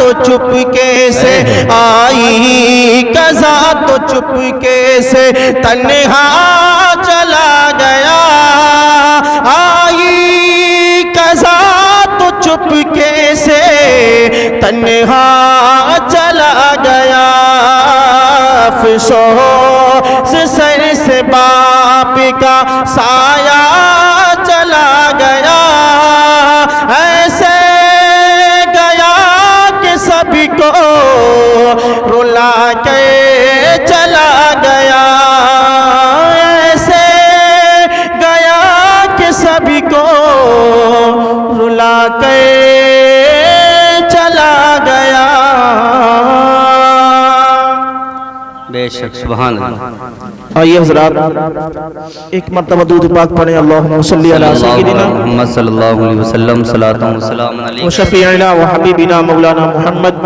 تو چپکے سے آئی قضا تو چپکے سے تنہا چلا گیا آئی قضا تو چپکے سے تنہا چلا گیا افسوس سر سے باپ کا سایہ چلا گیا ایسے گیا کہ سبھی کو رلا کے چلا گیا ایسے گیا کہ سبھی کو رلا کے چلا گیا بے شک سبحان اللہ۔ آئیے حضرات ایک مرتبہ درود پاک پڑھیں اللہم صلی علی سیدنا محمد صلی اللہ علیہ وسلم صلاۃ و سلام علیہ وشفیعنا وحبیبنا مولانا محمد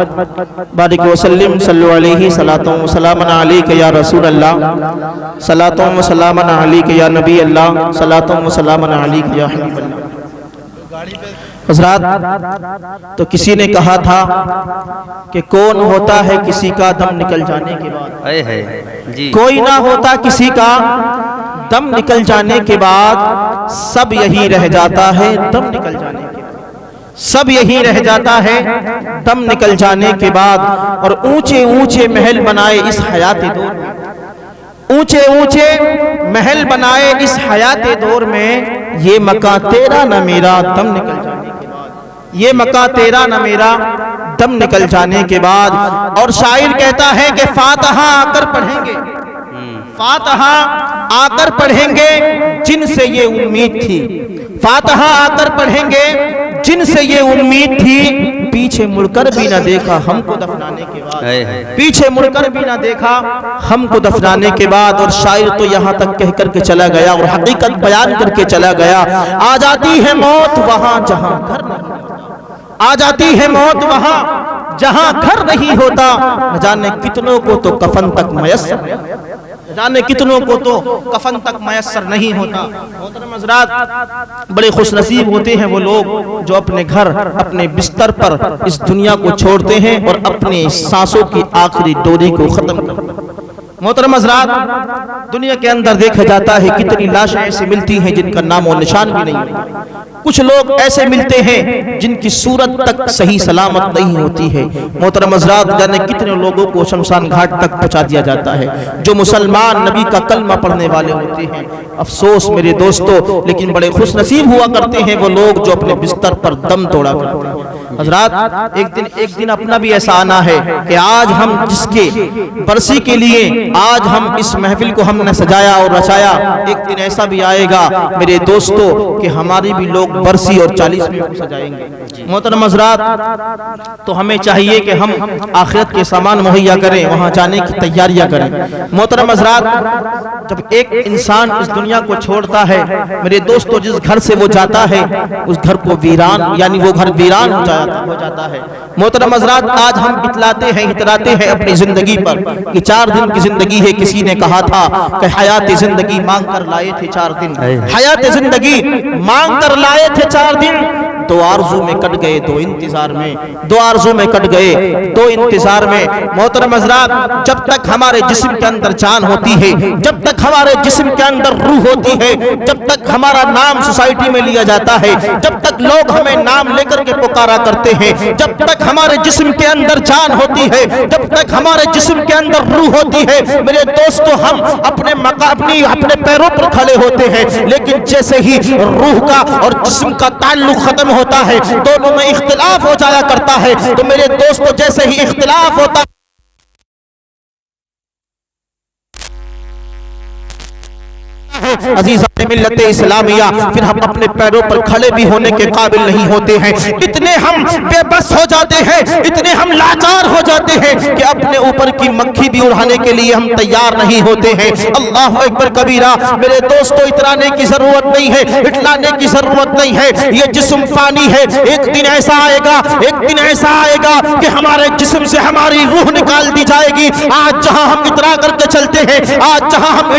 بارک وسلم صلو علیہ صلاۃ و سلام علیک یا رسول اللہ صلاۃ و سلام علیک یا نبی اللہ صلاۃ و سلام علیک یا حبیب اللہ۔ حضرات تو کسی نے کہا تھا کہ کون ہوتا ہے کسی کا دم نکل جانے کے بعد اے ہے جی کوئی نہ ہوتا کسی کا دم نکل جانے کے بعد سب یہی رہ جاتا ہے دم نکل جانے کے بعد سب یہی رہ جاتا ہے دم نکل جانے کے بعد اور اونچے اونچے محل بنائے اس حیات دور میں اونچے اونچے محل بنائے اس حیات دور میں یہ مکان تیرا نہ میرا دم نکل جانے کے بعد یہ مکان تیرا نہ میرا دم نکل جانے کے بعد اور شاعر کہتا ہے کہ فاتحہ آ کر پڑھیں گے فاتحہ آ کر پڑھیں گے جن سے یہ امید تھی فاتحہ آ کر پڑھیں گے جن سے یہ امید تھی پیچھے مڑ کر بھی نہ دیکھا ہم کو دفنانے کے بعد پیچھے مڑ کر بھی نہ دیکھا ہم کو دفنانے کے بعد اور شاعر تو یہاں تک کہہ کر کے چلا گیا اور حقیقت بیان کر کے چلا گیا آ جاتی ہے موت وہاں جہاں گھر نہیں آ جاتی ہے موت وہاں جہاں گھر نہیں ہوتا نہ جانے کتنوں کو تو کفن تک میسر جانے کتنوں کو تو کفن تک میسر نہیں ہوتا۔ محترم حضرات بڑے خوش نصیب ہوتے ہیں وہ لوگ جو اپنے گھر اپنے بستر پر اس دنیا کو چھوڑتے ہیں اور اپنے سانسوں کی آخری ڈوری کو ختم کرتے ہیں۔ محترم حضرات دنیا کے اندر دیکھا جاتا ہے کتنی لاشیں ایسی ملتی ہیں جن کا نام و نشان بھی نہیں ہوتا کچھ لوگ ایسے ملتے ہیں جن کی صورت تک صحیح سلامت نہیں ہوتی ہے۔ محترم حضرات جانے کتنے لوگوں کو شمشان گھاٹ تک پہنچا دیا جاتا ہے جو مسلمان نبی کا کلمہ پڑھنے والے ہوتے ہیں۔ افسوس میرے دوستو لیکن بڑے خوش نصیب ہوا کرتے ہیں وہ لوگ جو اپنے بستر پر دم توڑا کرتے ہیں۔ حضرات ایک دن اپنا بھی ایسا آنا ہے کہ آج ہم جس کے برسی کے لیے آج ہم اس محفل کو ہم نے سجایا اور رچایا ایک دن ایسا بھی آئے گا میرے دوستو کہ ہماری بھی لوگ برسی اور 40ویں کو سجائیں گے۔ محترم حضرات تو ہمیں چاہیے کہ ہم آخرت کے سامان مہیا کریں وہاں جانے کی تیاریاں کریں۔ محترم حضرات جب ایک انسان اس دنیا کو چھوڑتا ہے میرے دوستو جس گھر سے وہ جاتا ہے اس گھر کو ویران یعنی وہ گھر ویران ہو جاتا ہے۔ محترم حضرات آج ہم اتلاتے ہیں اپنی زندگی پر کہ 4 دن کی زندگی ہے۔ کسی نے کہا تھا کہ حیات زندگی مانگ کر لائے تھے 4 دن حیات زندگی مانگ کر لائے تھے 4 دن 2 آرزو میں کٹ گئے 2 انتظار میں 2 آرزو میں کٹ گئے 2 انتظار میں۔ محترم حضرات جب تک ہمارے جسم کے اندر جان ہوتی ہے جب تک ہمارے جسم کے اندر روح ہوتی ہے جب تک ہمارا نام سوسائٹی میں لیا جاتا ہے جب تک لوگ ہمیں نام لے کر کے پکارا کرتے ہیں جب تک ہمارے جسم کے اندر جان ہوتی ہے جب تک ہمارے جسم کے اندر روح ہوتی ہے میرے دوستو ہم اپنے پیروں پر کھڑے ہوتے ہیں لیکن جیسے ہی روح کا اور جسم کا تعلق ختم ہوتا ہے دونوں میں اختلاف ہو جایا کرتا ہے تو میرے دوستو جیسے ہی اختلاف ہوتا عزیزان ملت اسلامیہ پھر ہم اپنے پیروں پر کھڑے بھی ہونے کے قابل نہیں ہوتے ہیں اتنے ہم بے بس ہو جاتے ہیں اتنے ہم لاچار ہو جاتے ہیں کہ اپنے اوپر کی مکھی بھی اڑانے کے لیے ہم تیار نہیں ہوتے ہیں۔ اللہ اکبر کبیرہ میرے دوستو اترانے کی ضرورت نہیں ہے اٹلانے کی ضرورت نہیں ہے یہ جسم فانی ہے ایک دن ایسا آئے گا کہ ہمارے جسم سے ہماری روح نکال دی جائے گی۔ آج جہاں ہم اترا کر کے چلتے ہیں آج جہاں ہم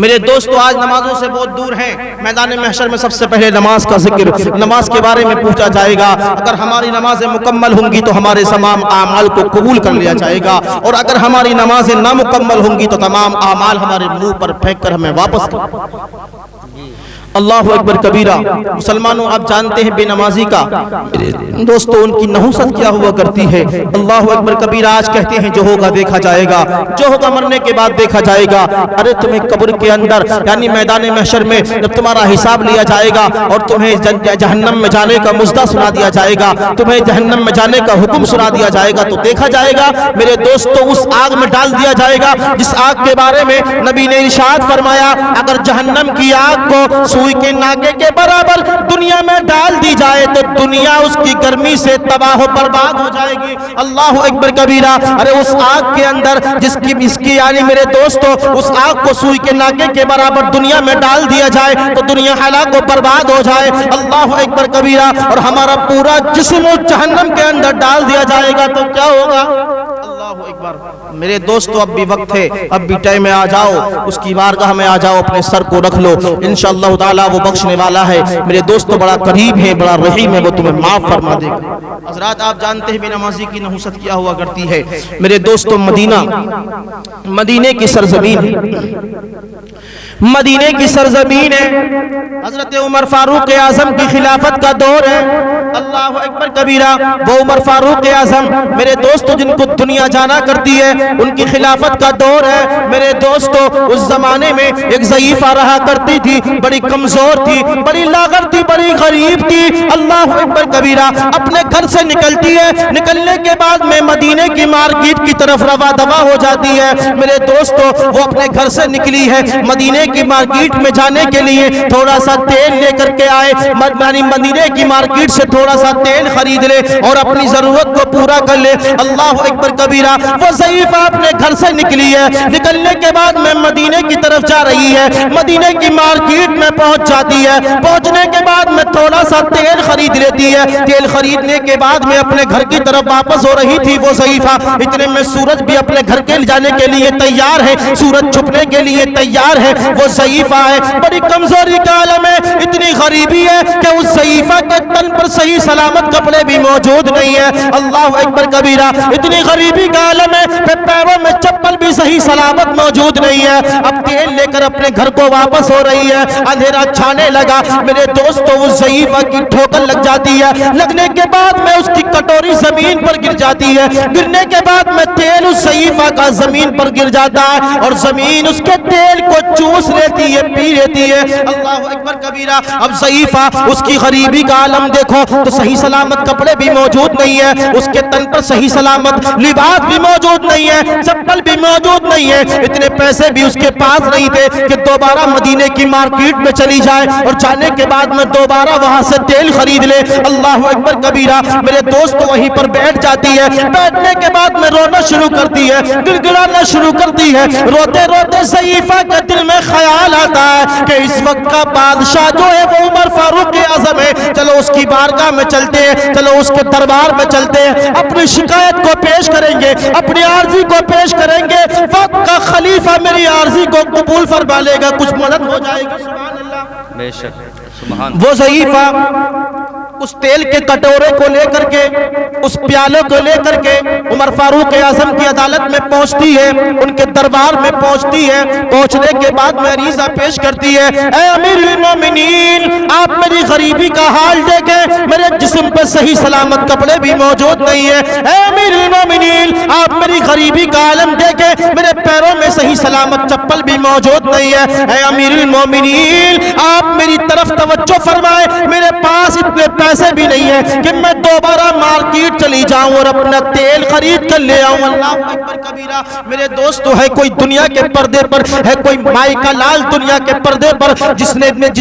میرے دوستو آج نمازوں سے بہت دور ہیں. میدان محشر میں سب سے پہلے نماز کا ذکر، نماز کے بارے میں پوچھا جائے گا. اگر ہماری نمازیں مکمل ہوں گی تو ہمارے تمام اعمال کو قبول کر لیا جائے گا، اور اگر ہماری نمازیں نامکمل ہوں گی تو تمام اعمال ہمارے منہ پر پھینک کر ہمیں واپس کر. اللہ اکبر کبیرہ. مسلمانوں آپ جانتے ہیں بے نمازی کا دوستو ان کی نحوست کیا ہوا کرتی ہے. اللہ اکبر کبیرہ. آج کہتے ہیں جو ہوگا دیکھا جائے گا، جو ہوگا مرنے کے بعد دیکھا جائے گا. ارے تمہیں قبر کے اندر یعنی میدان محشر میں جب تمہارا حساب لیا جائے گا اور تمہیں جہنم میں جانے کا مژدہ سنا دیا جائے گا، تمہیں جہنم میں جانے کا حکم سنا دیا جائے گا، تو دیکھا جائے گا میرے دوستو اس آگ میں ڈال دیا جائے گا جس آگ کے بارے میں نبی نے ارشاد فرمایا اگر جہنم کی آگ کو سوئی کے ناکے کے برابر دنیا میں ڈال دی جائے تو دنیا اس کی گرمی سے تباہ و برباد ہو جائے گی. اللہ اکبر کبیرہ. ارے اس آگ کے اندر جس کی یعنی میرے دوستو اس آگ کو سوئی کے ناکے کے برابر دنیا میں ڈال دیا جائے تو دنیا ہلاک و برباد ہو جائے. اللہ اکبر کبیرہ. اور ہمارا پورا جسم جہنم کے اندر ڈال دیا جائے گا تو کیا ہوگا؟ اللہ اکبر. میرے دوستو اب بھی وقت ہے، اب بھی ٹائم میں آ جاؤ، اس کی بارگاہ میں آ جاؤ، اپنے سر کو رکھ لو، انشاءاللہ تعالی وہ بخشنے والا ہے. میرے دوستو بڑا قریب ہے، بڑا رحیم ہے، وہ تمہیں معاف فرما دے گا. حضرات آپ جانتے ہیں بے نمازی کی نحوست کیا ہوا کرتی ہے. میرے دوستو مدینے کی سرزمین ہے، مدینے کی سرزمین ہے. حضرت عمر فاروق اعظم کی خلافت کا دور ہے. اللہ اکبر کبیرہ. وہ عمر فاروق اعظم میرے دوستو جن کو دنیا جانا کرتی ہے ان کی خلافت کا دور ہے. میرے دوستو اس زمانے میں ایک ضعیفہ رہا کرتی تھی، بڑی کمزور تھی، بڑی لاغر تھی، بڑی غریب تھی. اللہ اکبر کبیرہ. اپنے گھر سے نکلتی ہے، نکلنے کے بعد میں مدینے کی مارکیٹ کی طرف روا دوا ہو جاتی ہے. میرے دوستو وہ اپنے گھر سے نکلی ہے، مدینے کی مارکیٹ میں جانے کے لیے تھوڑا سا تیل لے کر کے آئے. مدینے کی مارکیٹ سے تھوڑا سا تیل خرید لے اور اپنی ضرورت کو پورا کر لے. اللہ اکبر کبیرہ. وہ ضعیفہ اپنے گھر سے نکلی ہے، نکلنے کے بعد میں مدینے کی طرف جا رہی ہے، مدینے کی مارکیٹ میں پہنچ جاتی ہے. پہنچنے کے بعد میں تھوڑا سا تیل خرید لیتی ہے. تیل خریدنے کے بعد میں اپنے گھر کی طرف واپس ہو رہی تھی وہ ضعیفہ. اتنے میں سورج بھی اپنے گھر کے جانے کے لیے تیار ہے، سورج چھپنے کے لیے تیار ہے. وہ ضعیفہ ہے، بڑی کمزوری کا عالم ہے، اتنی غریبی ہے کہ اس ضعیفہ کے تن پر صحیح سلامت کپڑے بھی موجود نہیں ہے. اللہ اکبر کبیرہ. اتنی غریبی کا عالم ہے کہ پیروں میں چپل بھی صحیح سلامت موجود نہیں ہے. اب تیل لے کر اپنے گھر کو واپس ہو رہی ہے. اندھیرا چھانے لگا. میرے دوستو اس ضعیفہ کی ٹھوکر لگ جاتی ہے، لگنے کے بعد میں اس کی کٹوری زمین پر گر جاتی ہے. گرنے کے بعد میں تیل اس ضعیفہ کا زمین پر گر جاتا ہے اور زمین اس کے تیل کو چوس لیتی ہے، پی لیتی ہے. اللہ اکبر کبیرہ. اب ضعیفہ اس کی غریبی کا عالم دیکھو تو صحیح سلامت کپڑے بھی موجود نہیں ہے، اس کے تن پر صحیح سلامت لباس بھی موجود نہیں ہے، چپل بھی موجود نہیں ہے. اتنے پیسے بھی اس کے پاس نہیں تھے کہ دوبارہ مدینے کی مارکیٹ میں چلی جائے اور جانے کے بعد میں دوبارہ وہاں سے تیل خرید لے. اللہ اکبر کبیرہ. میرے دوست وہیں پر بیٹھ جاتی ہے. بیٹھنے کے بعد میں رونا شروع کرتی ہے، گڑگڑانا شروع کرتی ہے. روتے روتے ضعیفہ کے دل میں خیال آتا ہے کہ اس وقت کا بادشاہ جو ہے وہ عمر فاروق اعظم ہے. چلو اس کی بارگاہ میں چلتے ہیں، چلو اس کے دربار میں چلتے ہیں، اپنی شکایت کو پیش کریں گے، اپنی عارضی کو پیش کریں گے. وقت کا خلیفہ میری عارضی کو قبول فرما لے گا، کچھ مدد ہو جائے گی. سبحان اللہ. بے شک. سبحان. وہ ضعیفہ اس تیل کے کٹورے کو لے کر کے، اس پیالے کو لے کر کے عمر فاروق اعظم کی عدالت میں پہنچتی ہے، ان کے دربار میں پہنچتی ہے. پہنچنے کے بعد میں عریضہ پیش کرتی ہے، اے امیر المومنین آپ میری غریبی کا حال دیکھیں، میرے جسم پہ صحیح سلامت کپڑے بھی موجود نہیں ہیں. اے امیر المومنین آپ میری غریبی کا عالم دیکھیں، میرے پیروں میں صحیح سلامت چپل بھی موجود نہیں ہے. اے امیر المومنین آپ میری طرف توجہ فرمائیں، میرے پاس اتنے پیسے بھی نہیں ہے کہ میں دوبارہ مارکیٹ چلی جاؤں اور اپنا تیل خرید کر لے آؤں. اللہ اکبر کبیرہ. میرے دوستو ہے کوئی دنیا کے پردے پر، ہے کوئی مائی کا لال دنیا کے پردے پر جس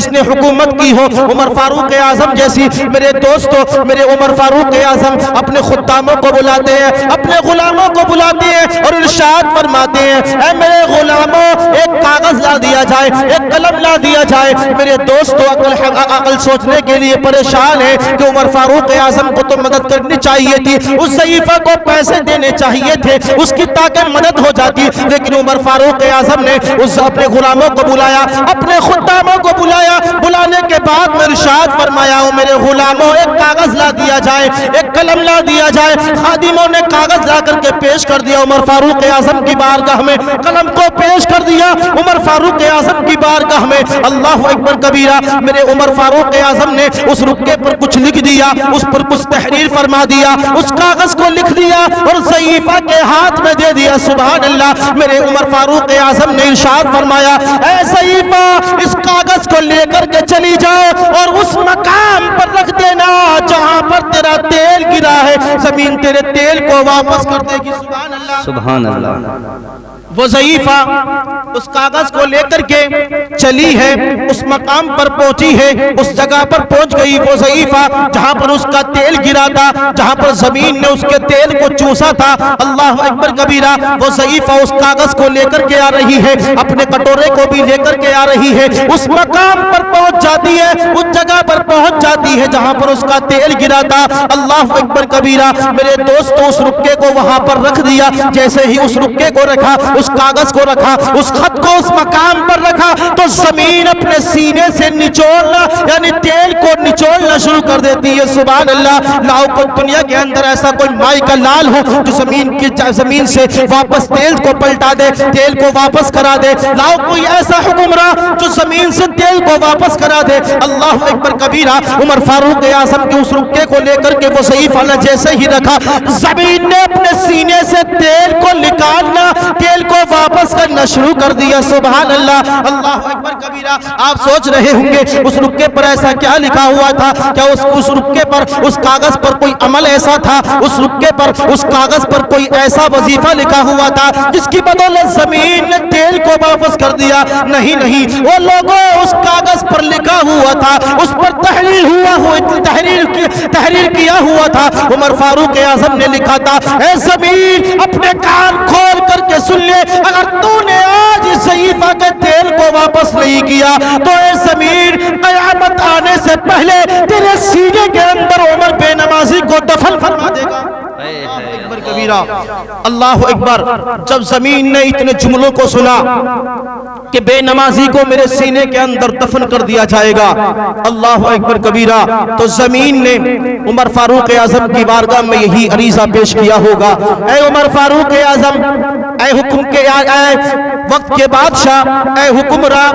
نے حکومت کی ہو عمر فاروق اعظم جیسی. میرے دوستو میرے عمر فاروق اعظم اپنے خداموں کو بلاتے ہیں، اپنے غلاموں کو بلاتے ہیں اور ارشاد فرماتے ہیں، اے میرے غلاموں ایک کاغذ لا دیا جائے, ایک قلم لا دیا جائے. میرے دوستو عقل سوچنے کے لیے پریشان ہے کہ عمر فاروق اعظم کو تو مدد کرنی چاہیے تھی, اس ضعیفہ کو پیسے دینے چاہیے تھے, اس کی تاکہ مدد ہو جاتی, لیکن عمر فاروق اعظم نے اپنے غلاموں کو بلایا, اپنے خداموں کو بلایا. بلانے کے بعد میں ارشاد فرمایا, میرے غلاموں ایک کاغذ لا دیا جائے, ایک قلم لا دیا جائے. خادموں نے کاغذ لا کر کے پیش کر دیا عمر فاروق اعظم کی بارگاہ میں, قلم کو پیش کر دیا عمر فاروق اعظم کی بارگاہ میں. اللہ اکبر کبیرہ. میرے عمر فاروق اعظم نے اس رکے پر کچھ لکھ دیا, اس پر کچھ تحریر فرما دیا, اس کاغذ کو لکھ دیا اور ضعیفہ کے ہاتھ میں دے دیا. سبحان اللہ. میرے عمر فاروق اعظم نے ارشاد فرمایا, اے ضعیفہ اس کاغذ کو لے کر کے چلی جاؤ اور اس مقام پر رکھ دینا جہاں پر تیرا تیل گرا ہے, زمین تیرے تیل کو واپس کر دے گی. سبحان اللہ. سبحان اللہ. وہ ضعیفہ اس کاغذ کو لے کر کے چلی ہے, اس مقام پر پہنچی ہے, اس جگہ پر پہنچ گئی وہ ضعیفہ جہاں پر اس کا تیل گرا تھا, جہاں پر زمین نے اس کے تیل کو چوسا تھا. اللہ اکبر کبیرہ. وہ ضعیفہ اس کاغذ کو لے کر کے آ رہی ہے, اپنے کٹورے کو بھی لے کر کے آ رہی ہے, اس مقام پر پہنچ جاتی ہے, اس جگہ پر پہنچ جاتی ہے جہاں پر اس کا تیل گرا تھا. اللہ اکبر کبیرہ. میرے دوستوں اس رکے کو وہاں پر رکھ دیا. جیسے ہی اس رکے کو رکھا, اس کاغذ کو رکھا, اس خط کو اس مقام پر رکھا, تو زمین اپنے سینے سے نچوڑنا یعنی تیل کو نچوڑنا شروع کر دیتی ہے. سبحان اللہ. لاؤ کو دنیا کے اندر ایسا کوئی مائی کا لال ہو جو زمین سے واپس تیل کو پلٹا دے, تیل کو واپس کرا دے. لاؤ کوئی ایسا حکمراں جو زمین سے تیل کو واپس کرا دے. اللہ اکبر کبیرہ. عمر فاروق اعظم کے اس رکے کو لے کر کے وہ ضعیفہ نے جیسے ہی رکھا, زمین نے اپنے سینے سے تیل کو نکالنا, تیل کو واپس کرنا شروع کر دیا. سبحان اللہ. اللہ اکبر کبیرہ. آپ سوچ رہے ہوں گے اس رکے پر ایسا کیا لکھا ہوا تھا, کیا اس رکے پر, اس کاغذ پر کوئی عمل ایسا تھا, اس رکے پر, اس کاغذ پر کوئی ایسا وظیفہ لکھا ہوا تھا جس کی بدولت زمین نے تیل کو واپس کر دیا؟ نہیں نہیں, وہ لوگوں اس کاغذ پر لکھا ہوا تھا, اس پر تحریر کیا ہوا تھا. عمر فاروق اعظم نے لکھا تھا, اے زمین اپنے کان کھول کر کے سن لے, اگر تو نے آج اس ضعیفہ کے تیل کو واپس نہیں کیا تو اے زمین قیامت آنے سے پہلے تیرے سینے کے اندر عمر بے نمازی کو دفن فرما دے گا. اکبر کبیرہ. اللہ اکبر. جب زمین نے اتنے جملوں کو سنا کہ بے نمازی کو میرے سینے کے اندر دفن کر دیا جائے گا, اللہ اکبر کبیرہ, تو زمین نے عمر فاروق اعظم کی بارگاہ میں یہی عریضہ پیش کیا ہوگا, اے عمر فاروق اعظم, اے حکم کے وقت کے بادشاہ, اے حکمراں,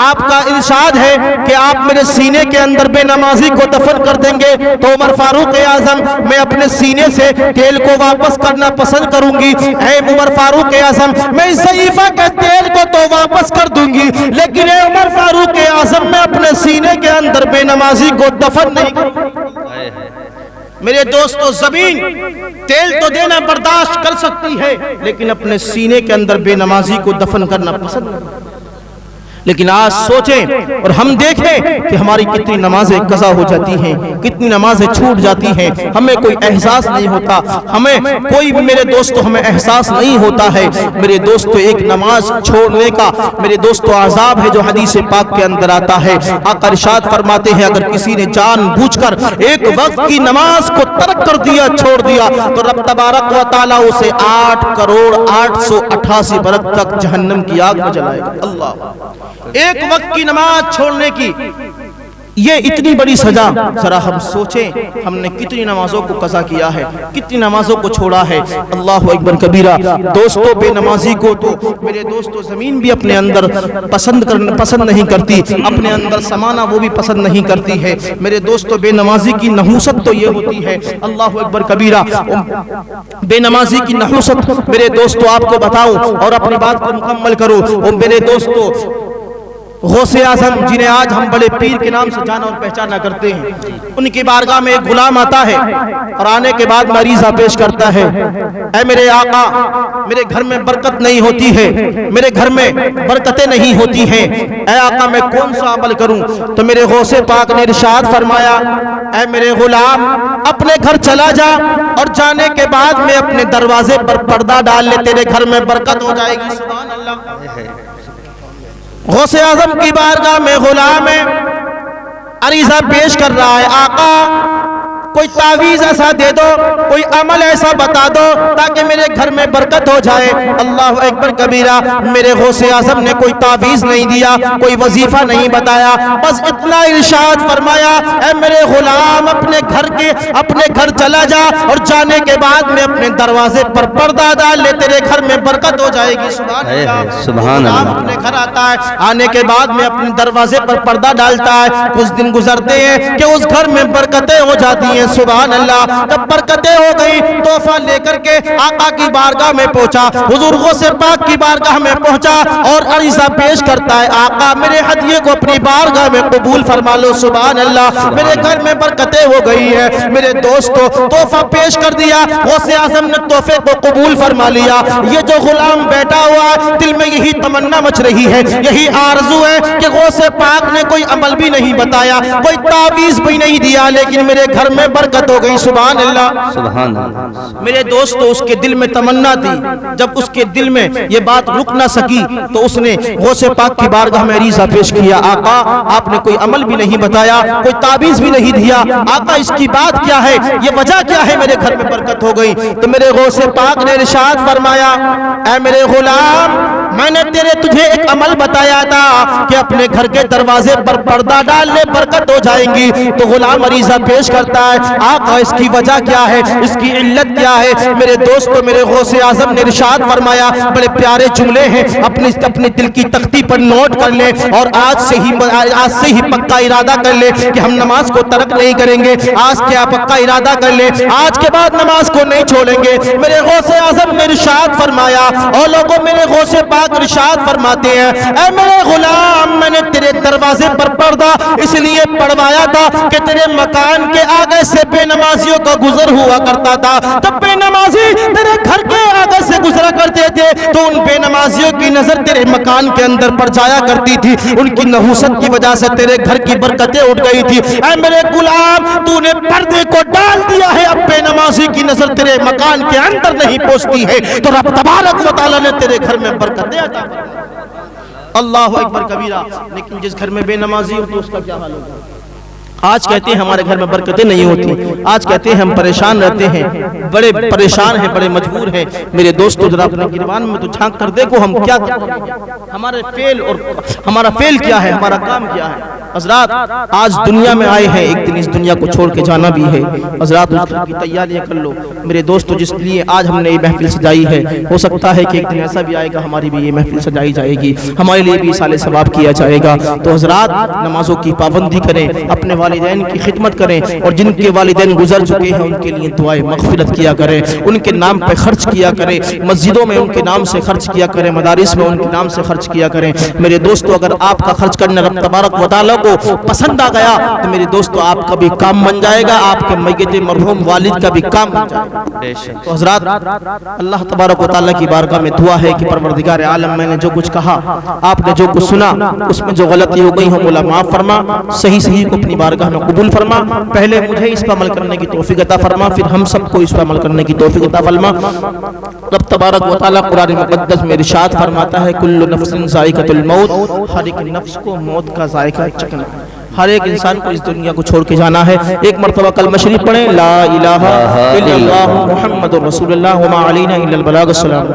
آپ کا ارشاد ہے کہ آپ میرے سینے کے اندر بے نمازی کو دفن کر دیں گے, تو عمر فاروق اعظم میں اپنے سینے سے تیل کو واپس کرنا پسند کروں گی. اے عمر فاروق اعظم, میں اس ضعیفہ کے تیل کو تو واپس کر دوں گی, لیکن اے عمر فاروق اعظم میں اپنے سینے کے اندر بے نمازی کو دفن نہیں کروں گی. میرے دوستو, زمین تیل تو دینا برداشت کر سکتی ہے لیکن اپنے سینے کے اندر بے نمازی کو دفن کرنا پسند نہیں. لیکن آج سوچیں اور ہم دیکھیں کہ ہماری کتنی نمازیں قضا ہو جاتی ہیں, کتنی نمازیں چھوٹ جاتی ہیں, ہمیں کوئی احساس نہیں ہوتا, ہمیں کوئی بھی میرے دوستو ہمیں احساس نہیں ہوتا ہے. میرے دوستو, ایک نماز چھوڑنے کا میرے دوستو عذاب ہے جو حدیث پاک کے اندر آتا ہے. آقا ارشاد فرماتے ہیں, اگر کسی نے جان بوجھ کر ایک وقت کی نماز کو ترک کر دیا, چھوڑ دیا, تو رب تبارک و تعالیٰ اسے 8,888 برس تک جہنم کی آگ میں جلائے گا. اللہ. ایک وقت کی نماز چھوڑنے کی یہ اتنی بڑی سزا. ذرا ہم سوچیں ہم نے کتنی نمازوں کو قضا کیا ہے, کتنی نمازوں کو چھوڑا ہے. اللہ اکبر کبیرہ. دوستو, بے نمازی کو تو میرے دوستو زمین بھی اپنے اندر پسند نہیں کرتی, اپنے اندر سمانا وہ بھی پسند نہیں کرتی ہے. میرے دوستو, بے نمازی کی نحوست تو یہ ہوتی ہے. اللہ اکبر کبیرہ. بے نمازی کی نحوست میرے دوستو آپ کو بتاؤں اور اپنی بات کو مکمل کروں. میرے دوستو, غوث اعظم جنہیں آج ہم بڑے پیر کے نام سے جانا اور پہچانا کرتے ہیں, ان کی بارگاہ میں ایک غلام آتا ہے اور آنے کے بعد مریضہ پیش کرتا ہے, اے میرے آقا, میرے گھر میں برکت نہیں ہوتی ہے, میرے گھر میں برکتیں نہیں ہوتی ہیں, اے آقا میں کون سا عمل کروں؟ تو میرے غوث پاک نے ارشاد فرمایا, اے میرے غلام, اپنے گھر چلا جا اور جانے کے بعد میں اپنے دروازے پر پردہ ڈال لے, تیرے گھر میں برکت ہو جائے گی. سبحان اللہ. غوث اعظم کی بارگاہ میں غلام ہے، عریضہ پیش کر رہا ہے، آقا کوئی تعویذ ایسا دے دو، کوئی عمل ایسا بتا دو تاکہ میرے گھر میں برکت ہو جائے۔ اللہ اکبر کبیرہ، میرے غوث اعظم نے کوئی تعویذ نہیں دیا، کوئی وظیفہ نہیں بتایا، بس اتنا ارشاد فرمایا، اے میرے غلام اپنے گھر چلا جا، اور جانے کے بعد میں اپنے دروازے پر پردہ ڈال لے، تیرے گھر میں برکت ہو جائے گی۔ سبحان اللہ۔ سبحان غلام اللہ۔ اپنے گھر آتا ہے، آنے کے بعد میں اپنے دروازے پر پردہ ڈالتا ہے، کچھ دن گزرتے ہیں کہ اس گھر میں برکتیں ہو جاتی ہیں۔ سبحان اللہ۔ جب برکتیں ہو گئی، تحفہ لے کر کے آقا کی بارگاہ میں پہنچا، حضور غوث پاک کی بارگاہ میں پہنچا اور عریضہ پیش کرتا ہے، آقا میرے ہدیے کو اپنی بارگاہ میں قبول فرما لو۔ سبحان اللہ۔ میرے گھر میں برکتیں ہو گئی ہیں۔ میرے دوستو، تحفہ پیش کر دیا، غوث اعظم نے تحفے کو قبول فرما لیا۔ یہ جو غلام بیٹھا ہوا ہے، دل میں یہی تمنا مچ رہی ہے، یہی آرزو ہے کہ غوث پاک نے کوئی عمل بھی نہیں بتایا، کوئی تعویذ بھی نہیں دیا، لیکن میرے گھر میں برکت ہو گئی۔ سبحان اللہ۔ سبحان اللہ۔ میرے دوستو، اس کے دل میں تمنا تھی، جب اس کے دل میں یہ بات رک نہ سکی تو اس نے غوث پاک کی بارگاہ میں عریضہ پیش کیا، آقا آپ نے کوئی عمل بھی نہیں بتایا، کوئی تعویذ بھی نہیں دیا، آقا اس کی بات کیا ہے، یہ وجہ کیا ہے میرے گھر میں برکت ہو گئی؟ تو میرے غوث پاک نے ارشاد فرمایا، اے میرے غلام، میں نے تجھے ایک عمل بتایا تھا کہ اپنے گھر کے دروازے پر پردہ ڈال لے، برکت ہو جائیں گی۔ تو غلام عریضہ پیش کرتا ہے، آقا اس کی وجہ کیا ہے، اس کی علت کیا ہے؟ میرے دوستو، میرے غوث اعظم نے ارشاد فرمایا، بڑے پیارے جملے ہیں، اپنے دل کی تختی پر نوٹ کر لے اور آج سے ہی پکا ارادہ کر لے کہ ہم نماز کو ترک نہیں کریں گے۔ آج کیا پکا ارادہ کر لے، آج کے بعد نماز کو نہیں چھوڑیں گے۔ میرے غوث اعظم نے ارشاد فرمایا، اور لوگوں میرے غوث پاک ارشاد فرماتے ہیں، اے میرے غلام، میں نے تیرے دروازے پر پردہ اس لیے پڑوایا تھا کہ تیرے مکان کے آگے سے بے نمازیوں کا گزر ہوا کرتا تھا، جب بے نمازی تیرے گھر کے آگے سے گزرا کرتے تھے تو ان بے نمازیوں کی نظر تیرے مکان کے اندر پڑ جایا کرتی تھی، ان کی نحوست کی وجہ سے تیرے گھر کی برکتیں اٹھ گئی تھی۔ اے میرے غلام، تو نے پردے کو ڈال دیا ہے، اب بے نمازی کی نظر تیرے مکان کے اندر نہیں پہنچتی ہے، تو رب تبارک و تعالی نے تیرے گھر میں برکتیں عطا فرمائی۔ اللہ اکبر کبیرہ۔ لیکن جس گھر میں بے نمازی ہو تو اس کا کیا حال ہوگا؟ آج کہتے ہیں ہمارے گھر میں برکتیں نہیں ہوتی، آج کہتے ہیں ہم پریشان رہتے ہیں، بڑے پریشان ہیں، بڑے مجبور ہیں۔ میرے دوستو، ذرا اپنے گریبان میں تو جھانک کر دیکھو ہم کیا ہمارا فیل کیا ہے، ہمارا کام کیا ہے۔ حضرات آج دنیا میں آئے ہیں، ایک دن اس دنیا کو چھوڑ کے جانا بھی ہے۔ حضرات اس کی تیاریاں کر لو۔ میرے دوستو، جس لیے آج ہم نے یہ محفل سجائی ہے، ہو سکتا ہے کہ ایک دن ایسا بھی آئے گا ہماری بھی یہ محفل سجائی جائے گی، ہمارے لیے بھی سال ثواب کیا جائے گا۔ تو حضرات نمازوں کی پابندی کریں، اپنے والدین کی خدمت کریں، اور جن کے والدین گزر چکے ہیں ان کے لیے دعائے مغفرت کیا کریں، ان کے نام پہ خرچ کیا کریں، مسجدوں میں ان کے نام سے خرچ کیا کریں، مدارس میں ان کے نام سے خرچ کیا کریں۔ میرے دوستو، اگر آپ کا خرچ کرنا رب تبارک و تعالیٰ کو پسند آ گیا تو میرے دوستو آپ کا بھی کام بن جائے گا، آپ کے میت مرحوم والد کا بھی کام بن جائے گا۔ تو حضرات، اللہ تبارک و تعالیٰ کی بارگاہ میں دعا ہے کہ پروردگار عالم، میں نے جو کچھ کہا، آپ نے جو کچھ سنا، اس میں جو غلطی ہو گئی ہو مولا معاف فرما، صحیح کو اپنی بارگاہ میں قبول فرما۔ پہلے مجھے اس پر عمل کرنے کی توفیق عطا فرما، پھر ہم سب کو اس پر عمل کرنے کی توفیق عطا فرما۔ رب تبارک و تعالیٰ قرآن مقدس میں ارشاد فرماتا ہے، کل نفس ذائقۃ الموت، ہر ایک نفس کو موت کا ذائقہ چکھنا، ہر ایک انسان کو اس دنیا کو چھوڑ کے جانا ہے۔ ایک مرتبہ کلمہ شریف پڑھیں، لا الہ الا اللہ محمد رسول اللہ وما علینا الا البلاغ۔ السلام۔